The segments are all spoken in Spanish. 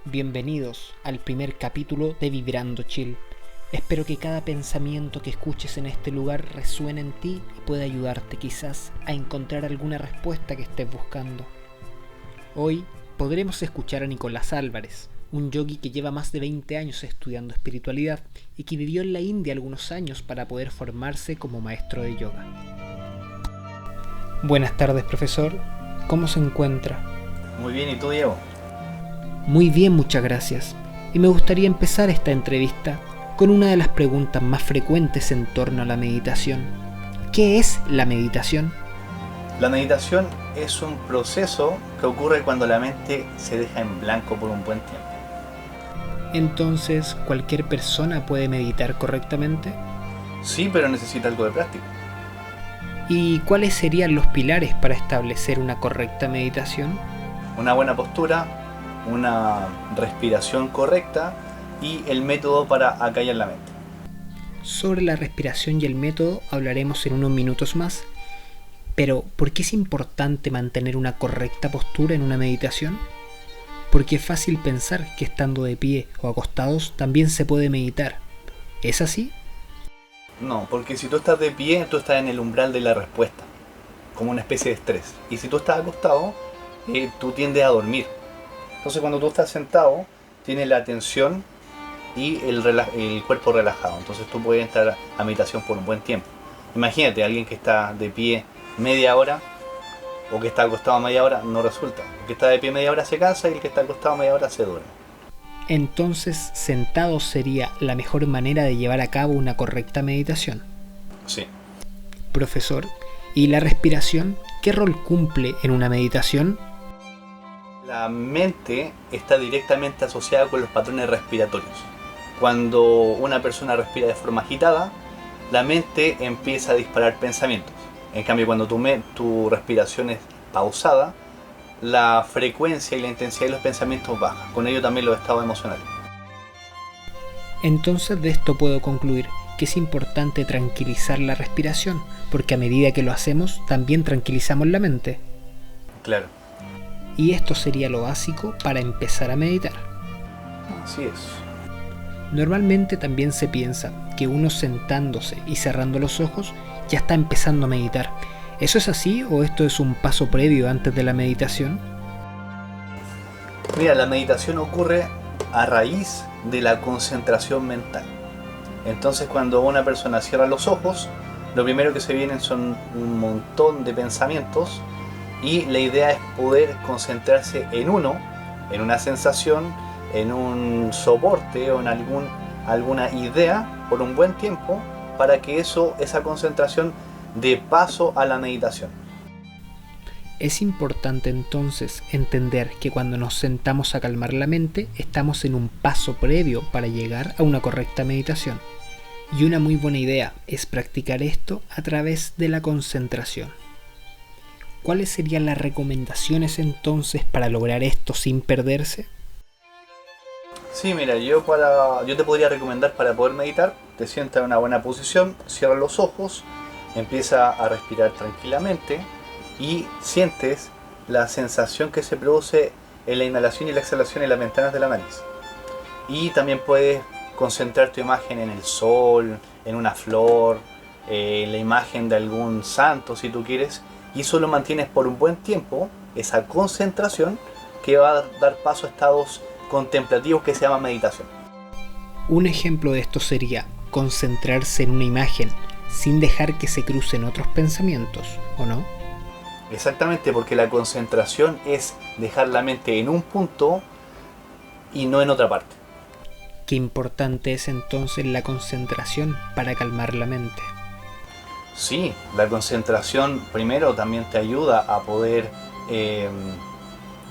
Bienvenidos al primer capítulo de Vibrando Chill. Espero que cada pensamiento que escuches en este lugar resuene en ti y pueda ayudarte quizás a encontrar alguna respuesta que estés buscando. Hoy podremos escuchar a Nicolás Álvarez, un yogui que lleva más de 20 años estudiando espiritualidad y que vivió en la India algunos años para poder formarse como maestro de yoga. Buenas tardes, profesor. ¿Cómo se encuentra? Muy bien, ¿y tú, Diego? Muy bien, muchas gracias. Y me gustaría empezar esta entrevista con una de las preguntas más frecuentes en torno a la meditación. ¿Qué es la meditación? La meditación es un proceso que ocurre cuando la mente se deja en blanco por un buen tiempo. Entonces, ¿cualquier persona puede meditar correctamente? Sí, pero necesita algo de práctica. ¿Y cuáles serían los pilares para establecer una correcta meditación? Una buena postura, una respiración correcta y el método para acallar la mente. Sobre la respiración y el método hablaremos en unos minutos más. Pero, ¿por qué es importante mantener una correcta postura en una meditación? Porque es fácil pensar que estando de pie o acostados también se puede meditar. ¿Es así? No, porque si tú estás de pie, tú estás en el umbral de la respuesta, como una especie de estrés. Y si tú estás acostado, tú tiendes a dormir. Entonces cuando tú estás sentado, tienes la atención y el cuerpo relajado. Entonces tú puedes entrar a meditación por un buen tiempo. Imagínate, alguien que está de pie media hora o que está acostado media hora, no resulta. El que está de pie media hora se cansa y el que está acostado media hora se duerme. Entonces, sentado sería la mejor manera de llevar a cabo una correcta meditación. Sí. Profesor, ¿y la respiración qué rol cumple en una meditación? La mente está directamente asociada con los patrones respiratorios. Cuando una persona respira de forma agitada, la mente empieza a disparar pensamientos. En cambio, cuando tu respiración es pausada, la frecuencia y la intensidad de los pensamientos baja. Con ello también los estados emocionales. Entonces de esto puedo concluir que es importante tranquilizar la respiración, porque a medida que lo hacemos, también tranquilizamos la mente. Claro. Y esto sería lo básico para empezar a meditar. Así es. Normalmente también se piensa que uno sentándose y cerrando los ojos ya está empezando a meditar. ¿Eso es así o esto es un paso previo antes de la meditación? Mira, la meditación ocurre a raíz de la concentración mental. Entonces cuando una persona cierra los ojos, lo primero que se vienen son un montón de pensamientos y la idea es poder concentrarse en uno, en una sensación, en un soporte o en alguna idea por un buen tiempo para que esa concentración dé paso a la meditación. Es importante entonces entender que cuando nos sentamos a calmar la mente, estamos en un paso previo para llegar a una correcta meditación. Y una muy buena idea es practicar esto a través de la concentración. ¿Cuáles serían las recomendaciones entonces para lograr esto sin perderse? Sí, mira, yo te podría recomendar para poder meditar, te sientas en una buena posición, cierra los ojos, empieza a respirar tranquilamente y sientes la sensación que se produce en la inhalación y la exhalación en las ventanas de la nariz. Y también puedes concentrar tu imagen en el sol, en una flor, en la imagen de algún santo si tú quieres, y eso lo mantienes por un buen tiempo, esa concentración que va a dar paso a estados contemplativos que se llaman meditación. Un ejemplo de esto sería concentrarse en una imagen sin dejar que se crucen otros pensamientos, ¿o no? Exactamente, porque la concentración es dejar la mente en un punto y no en otra parte. Qué importante es entonces la concentración para calmar la mente. Sí, la concentración primero también te ayuda a poder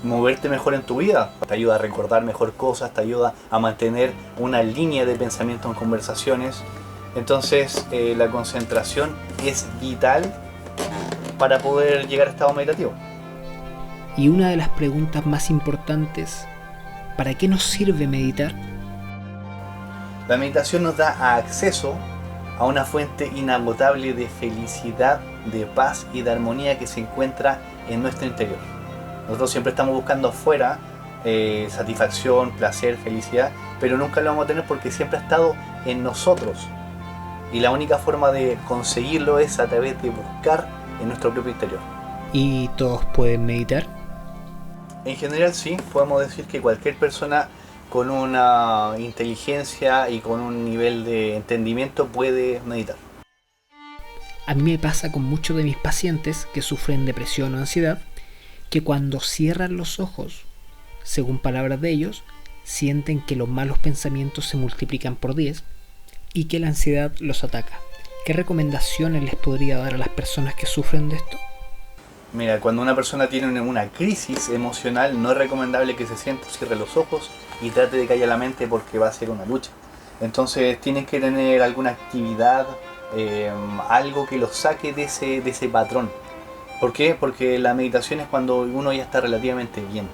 moverte mejor en tu vida, te ayuda a recordar mejor cosas, te ayuda a mantener una línea de pensamiento en conversaciones. Entonces la concentración es vital para poder llegar a estado meditativo. Y una de las preguntas más importantes, ¿para qué nos sirve meditar? La meditación nos da acceso a una fuente inagotable de felicidad, de paz y de armonía que se encuentra en nuestro interior. Nosotros siempre estamos buscando afuera satisfacción, placer, felicidad, pero nunca lo vamos a tener porque siempre ha estado en nosotros. Y la única forma de conseguirlo es a través de buscar en nuestro propio interior. ¿Y todos pueden meditar? En general sí, podemos decir que cualquier persona con una inteligencia y con un nivel de entendimiento puede meditar. A mí me pasa con muchos de mis pacientes que sufren depresión o ansiedad, que cuando cierran los ojos, según palabras de ellos, sienten que los malos pensamientos se multiplican por 10 y que la ansiedad los ataca. ¿Qué recomendaciones les podría dar a las personas que sufren de esto? Mira, cuando una persona tiene una crisis emocional, no es recomendable que se siente, cierre los ojos y trate de callar la mente porque va a ser una lucha. Entonces tienen que tener alguna actividad, algo que los saque de ese patrón. ¿Por qué? Porque la meditación es cuando uno ya está relativamente bien.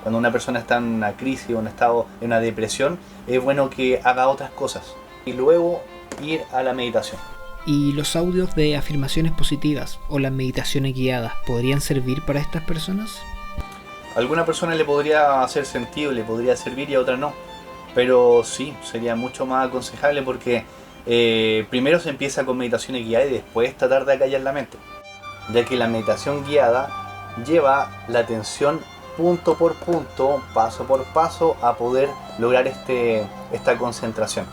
Cuando una persona está en una crisis o en un estado, en una depresión, es bueno que haga otras cosas y luego ir a la meditación. ¿Y los audios de afirmaciones positivas o las meditaciones guiadas podrían servir para estas personas? A alguna persona le podría hacer sentido, le podría servir y a otra no. Pero sí, sería mucho más aconsejable porque primero se empieza con meditaciones guiadas y después tratar de acallar la mente. Ya que la meditación guiada lleva la atención punto por punto, paso por paso, a poder lograr esta concentración.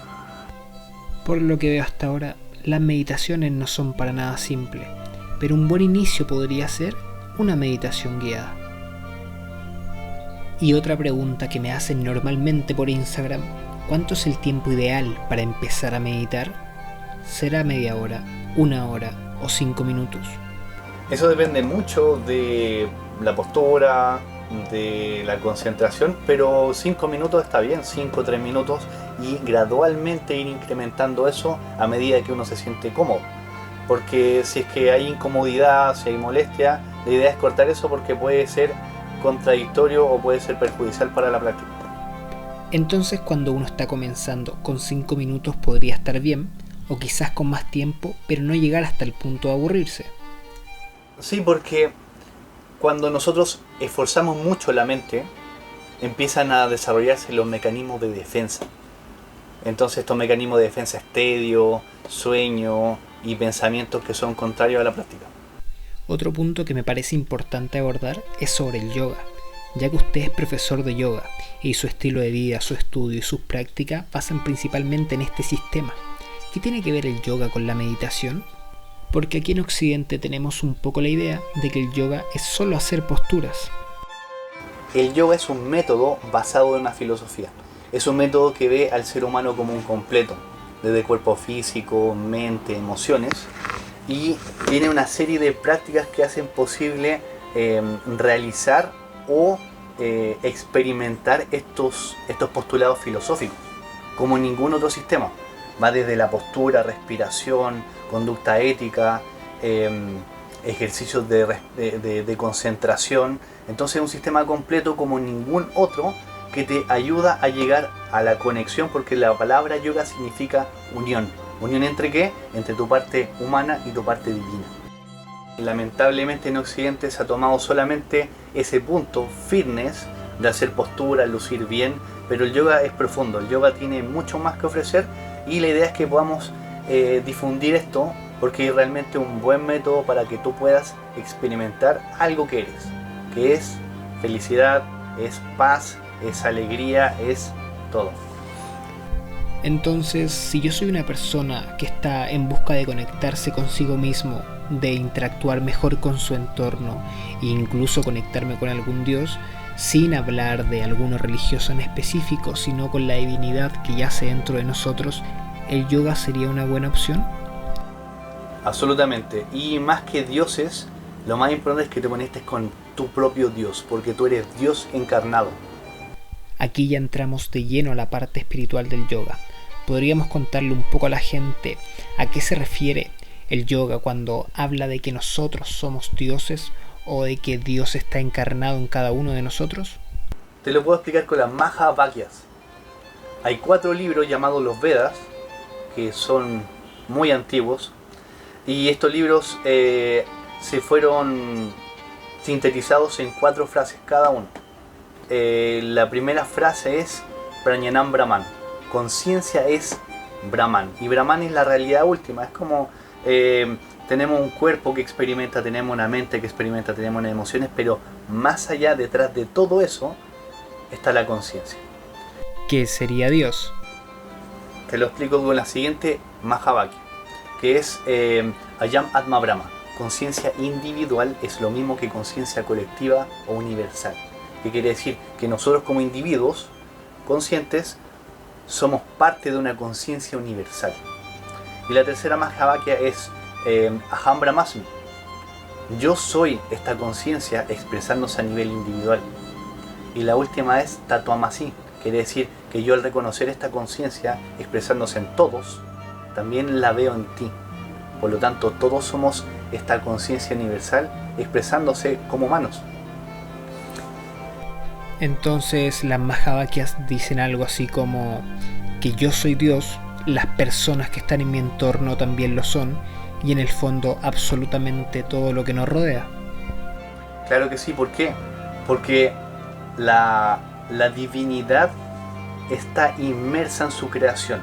Por lo que veo hasta ahora, las meditaciones no son para nada simples, pero un buen inicio podría ser una meditación guiada. Y otra pregunta que me hacen normalmente por Instagram: ¿cuánto es el tiempo ideal para empezar a meditar? ¿Será media hora, una hora o 5 minutos? Eso depende mucho de la postura, de la concentración, pero 5 minutos está bien, 3 minutos, y gradualmente ir incrementando eso a medida que uno se siente cómodo. Porque si es que hay incomodidad, si hay molestia, la idea es cortar eso porque puede ser contradictorio o puede ser perjudicial para la práctica. Entonces, cuando uno está comenzando, con 5 minutos podría estar bien, o quizás con más tiempo, pero no llegar hasta el punto de aburrirse. Sí, porque cuando nosotros esforzamos mucho la mente, empiezan a desarrollarse los mecanismos de defensa. Entonces estos mecanismos de defensa es tedio, sueño y pensamientos que son contrarios a la práctica. Otro punto que me parece importante abordar es sobre el yoga, ya que usted es profesor de yoga y su estilo de vida, su estudio y sus prácticas basan principalmente en este sistema. ¿Qué tiene que ver el yoga con la meditación? Porque aquí en Occidente tenemos un poco la idea de que el yoga es solo hacer posturas. El yoga es un método basado en una filosofía. Es un método que ve al ser humano como un completo, desde cuerpo físico, mente, emociones, y tiene una serie de prácticas que hacen posible realizar o experimentar estos postulados filosóficos, como ningún otro sistema. Va desde la postura, respiración, conducta ética, ejercicios de concentración. Entonces es un sistema completo como ningún otro que te ayuda a llegar a la conexión, porque la palabra yoga significa unión. ¿Unión entre qué? Entre tu parte humana y tu parte divina. Lamentablemente en Occidente se ha tomado solamente ese punto, fitness, de hacer postura, lucir bien, pero el yoga es profundo, el yoga tiene mucho más que ofrecer y la idea es que podamos difundir esto, porque es realmente un buen método para que tú puedas experimentar algo que eres, que es felicidad, es paz, es alegría, es todo. Entonces, si yo soy una persona que está en busca de conectarse consigo mismo, de interactuar mejor con su entorno e incluso conectarme con algún dios, sin hablar de alguno religioso en específico, sino con la divinidad que yace dentro de nosotros, ¿el yoga sería una buena opción? Absolutamente. Y más que dioses, lo más importante es que te conectes con tu propio Dios, porque tú eres Dios encarnado. Aquí ya entramos de lleno a la parte espiritual del yoga. ¿Podríamos contarle un poco a la gente a qué se refiere el yoga cuando habla de que nosotros somos dioses o de que Dios está encarnado en cada uno de nosotros? Te lo puedo explicar con las Mahabhagyas. Hay 4 libros llamados los Vedas, que son muy antiguos, y estos libros se fueron sintetizados en 4 frases cada uno. la primera frase es Prañanam Brahman. Conciencia es Brahman. Y Brahman es la realidad última. Es como tenemos un cuerpo que experimenta, tenemos una mente que experimenta, tenemos unas emociones, pero más allá, detrás de todo eso, está la conciencia. ¿Qué sería Dios? Te lo explico con la siguiente Mahavakya, que es Ayam Atma Brahma. Conciencia individual es lo mismo que conciencia colectiva o universal. ¿Qué quiere decir? Que nosotros como individuos conscientes somos parte de una conciencia universal. Y la tercera Mahavakya es Aham Brahmasmi. Yo soy esta conciencia expresándose a nivel individual. Y la última es Tattvamasi. Quiere decir que yo al reconocer esta conciencia expresándose en todos, también la veo en ti. Por lo tanto, todos somos esta conciencia universal expresándose como humanos. Entonces las Mahavakyas dicen algo así como que yo soy Dios, las personas que están en mi entorno también lo son, y en el fondo absolutamente todo lo que nos rodea. Claro que sí, ¿por qué? Porque la divinidad está inmersa en su creación.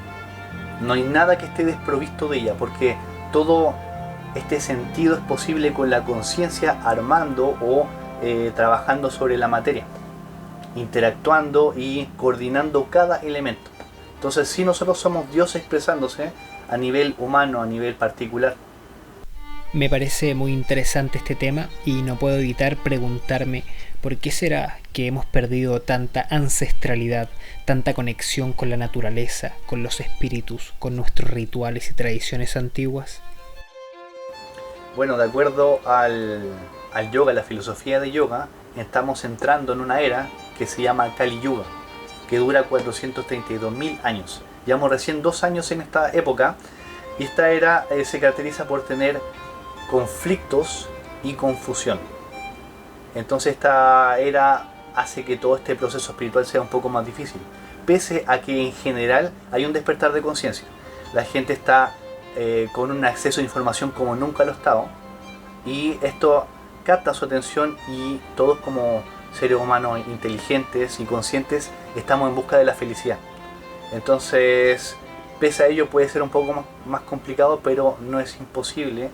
No hay nada que esté desprovisto de ella, porque todo este sentido es posible con la conciencia armando o trabajando sobre la materia, interactuando y coordinando cada elemento. Entonces, si nosotros somos Dios expresándose a nivel humano, a nivel particular. Me parece muy interesante este tema y no puedo evitar preguntarme por qué será que hemos perdido tanta ancestralidad, tanta conexión con la naturaleza, con los espíritus, con nuestros rituales y tradiciones antiguas. Bueno, de acuerdo al yoga, la filosofía de yoga, estamos entrando en una era que se llama Kali Yuga, que dura 432.000 años. Llevamos recién 2 años en esta época, y esta era se caracteriza por tener conflictos y confusión. Entonces esta era hace que todo este proceso espiritual sea un poco más difícil, pese a que en general hay un despertar de conciencia. La gente está con un acceso a información como nunca lo ha estado, y esto capta su atención, y todos como seres humanos inteligentes y conscientes estamos en busca de la felicidad. Entonces, pese a ello puede ser un poco más complicado, pero no es imposible,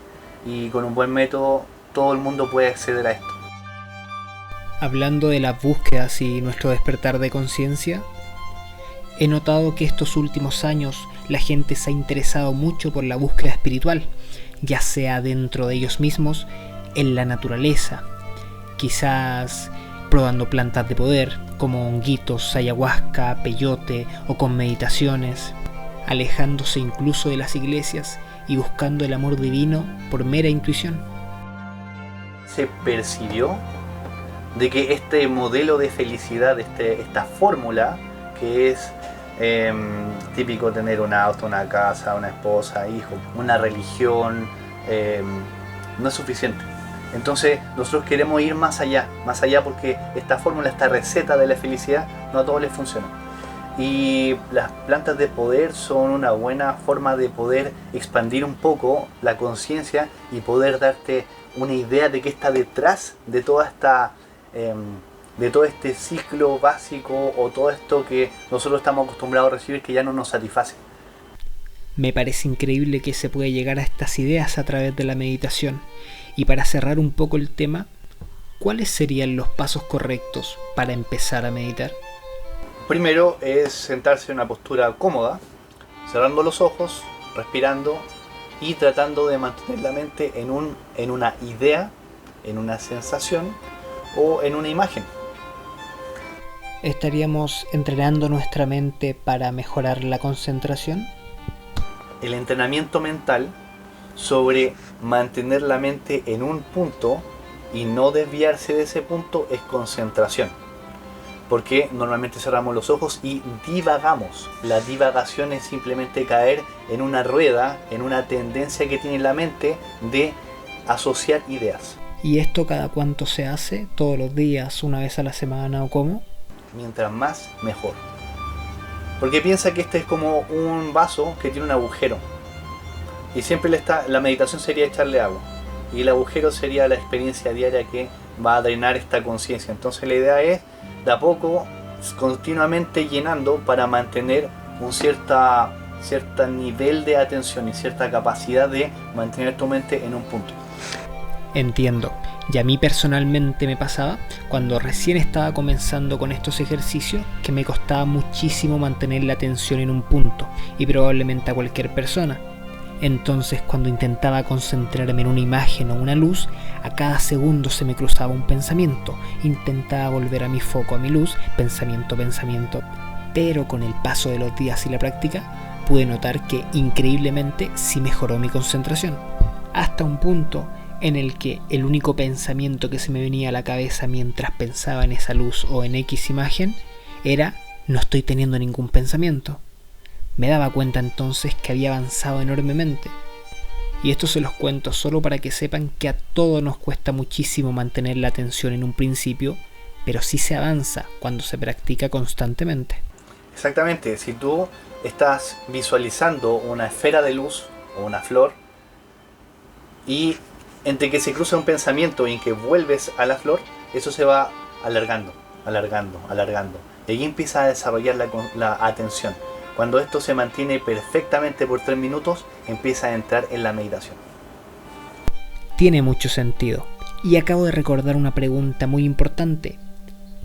y con un buen método todo el mundo puede acceder a esto. Hablando de las búsquedas y nuestro despertar de conciencia, he notado que estos últimos años la gente se ha interesado mucho por la búsqueda espiritual, ya sea dentro de ellos mismos, en la naturaleza, quizás probando plantas de poder como honguitos, ayahuasca, peyote, o con meditaciones, alejándose incluso de las iglesias y buscando el amor divino por mera intuición. Se percibió de que este modelo de felicidad, esta fórmula que es típico tener un auto, una casa, una esposa, hijos, una religión, no es suficiente. Entonces nosotros queremos ir más allá porque esta fórmula, esta receta de la felicidad no a todos les funciona. Y las plantas de poder son una buena forma de poder expandir un poco la conciencia y poder darte una idea de qué está detrás de toda esta de todo este ciclo básico, o todo esto que nosotros estamos acostumbrados a recibir, que ya no nos satisface. Me parece increíble que se puede llegar a estas ideas a través de la meditación. Y para cerrar un poco el tema, ¿cuáles serían los pasos correctos para empezar a meditar? Primero es sentarse en una postura cómoda, cerrando los ojos, respirando y tratando de mantener la mente en una idea, en una sensación o en una imagen. ¿Estaríamos entrenando nuestra mente para mejorar la concentración? El entrenamiento mental sobre mantener la mente en un punto y no desviarse de ese punto es concentración. Porque normalmente cerramos los ojos y divagamos. La divagación es simplemente caer en una rueda, en una tendencia que tiene la mente de asociar ideas. ¿Y esto cada cuánto se hace? ¿Todos los días, una vez a la semana o cómo? Mientras más, mejor. Porque piensa que este es como un vaso que tiene un agujero. Y siempre la meditación sería echarle agua. Y el agujero sería la experiencia diaria que va a drenar esta conciencia. Entonces la idea es de a poco, continuamente llenando para mantener un cierto nivel de atención y cierta capacidad de mantener tu mente en un punto. Entiendo. Y a mí personalmente me pasaba cuando recién estaba comenzando con estos ejercicios que me costaba muchísimo mantener la atención en un punto, y probablemente a cualquier persona. Entonces, cuando intentaba concentrarme en una imagen o una luz, a cada segundo se me cruzaba un pensamiento. Intentaba volver a mi foco, a mi luz, pensamiento. Pero con el paso de los días y la práctica, pude notar que increíblemente sí mejoró mi concentración. Hasta un punto en el que el único pensamiento que se me venía a la cabeza mientras pensaba en esa luz o en X imagen era: no estoy teniendo ningún pensamiento. Me daba cuenta entonces que había avanzado enormemente. Y esto se los cuento solo para que sepan que a todos nos cuesta muchísimo mantener la atención en un principio, pero sí se avanza cuando se practica constantemente. Exactamente, si tú estás visualizando una esfera de luz o una flor, y entre que se cruza un pensamiento y en que vuelves a la flor, eso se va alargando. Y ahí empieza a desarrollar la atención. Cuando esto se mantiene perfectamente por 3 minutos, empieza a entrar en la meditación. Tiene mucho sentido. Y acabo de recordar una pregunta muy importante.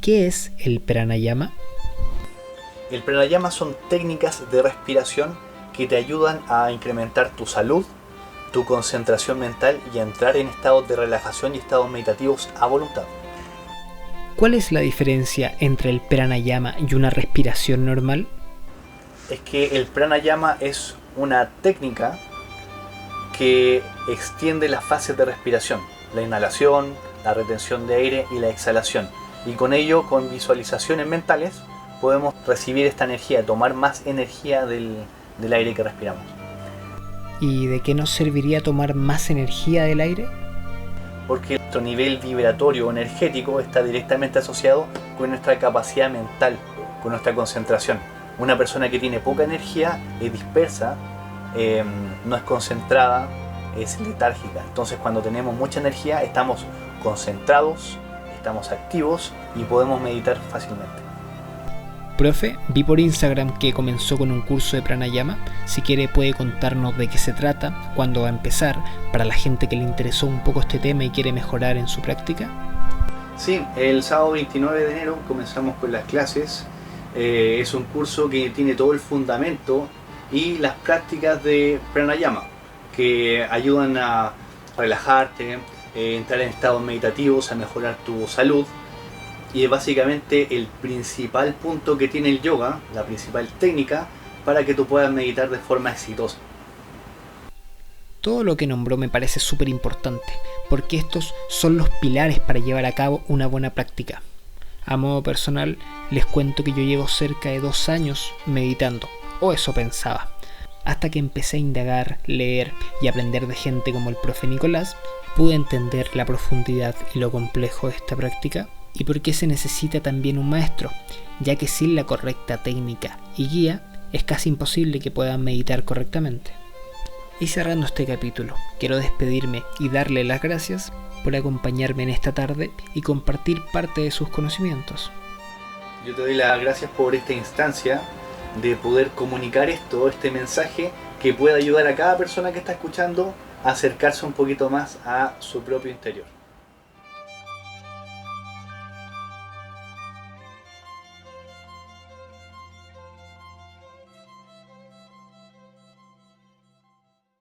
¿Qué es el pranayama? El pranayama son técnicas de respiración que te ayudan a incrementar tu salud, tu concentración mental y a entrar en estados de relajación y estados meditativos a voluntad. ¿Cuál es la diferencia entre el pranayama y una respiración normal? Es que el pranayama es una técnica que extiende las fases de respiración, la inhalación, la retención de aire y la exhalación. Y con ello, con visualizaciones mentales, podemos recibir esta energía, tomar más energía del aire que respiramos. ¿Y de qué nos serviría tomar más energía del aire? Porque nuestro nivel vibratorio o energético está directamente asociado con nuestra capacidad mental, con nuestra concentración. Una persona que tiene poca energía es dispersa, no es concentrada, es letárgica. Entonces, cuando tenemos mucha energía, estamos concentrados, estamos activos y podemos meditar fácilmente. Profe, vi por Instagram que comenzó con un curso de pranayama. Si quiere puede contarnos de qué se trata, cuándo va a empezar, para la gente que le interesó un poco este tema y quiere mejorar en su práctica. Sí, el sábado 29 de enero comenzamos con las clases. Es un curso que tiene todo el fundamento y las prácticas de pranayama que ayudan a relajarte, entrar en estados meditativos, a mejorar tu salud. Y es básicamente el principal punto que tiene el yoga, la principal técnica para que tú puedas meditar de forma exitosa. Todo lo que nombró me parece súper importante, porque estos son los pilares para llevar a cabo una buena práctica. A modo personal, les cuento que yo llevo cerca de 2 años meditando, o eso pensaba, hasta que empecé a indagar, leer y aprender de gente como el profe Nicolás. Pude entender la profundidad y lo complejo de esta práctica y por qué se necesita también un maestro, ya que sin la correcta técnica y guía es casi imposible que puedan meditar correctamente. Y cerrando este capítulo, quiero despedirme y darle las gracias por acompañarme en esta tarde y compartir parte de sus conocimientos. Yo te doy las gracias por esta instancia de poder comunicar este mensaje que pueda ayudar a cada persona que está escuchando a acercarse un poquito más a su propio interior.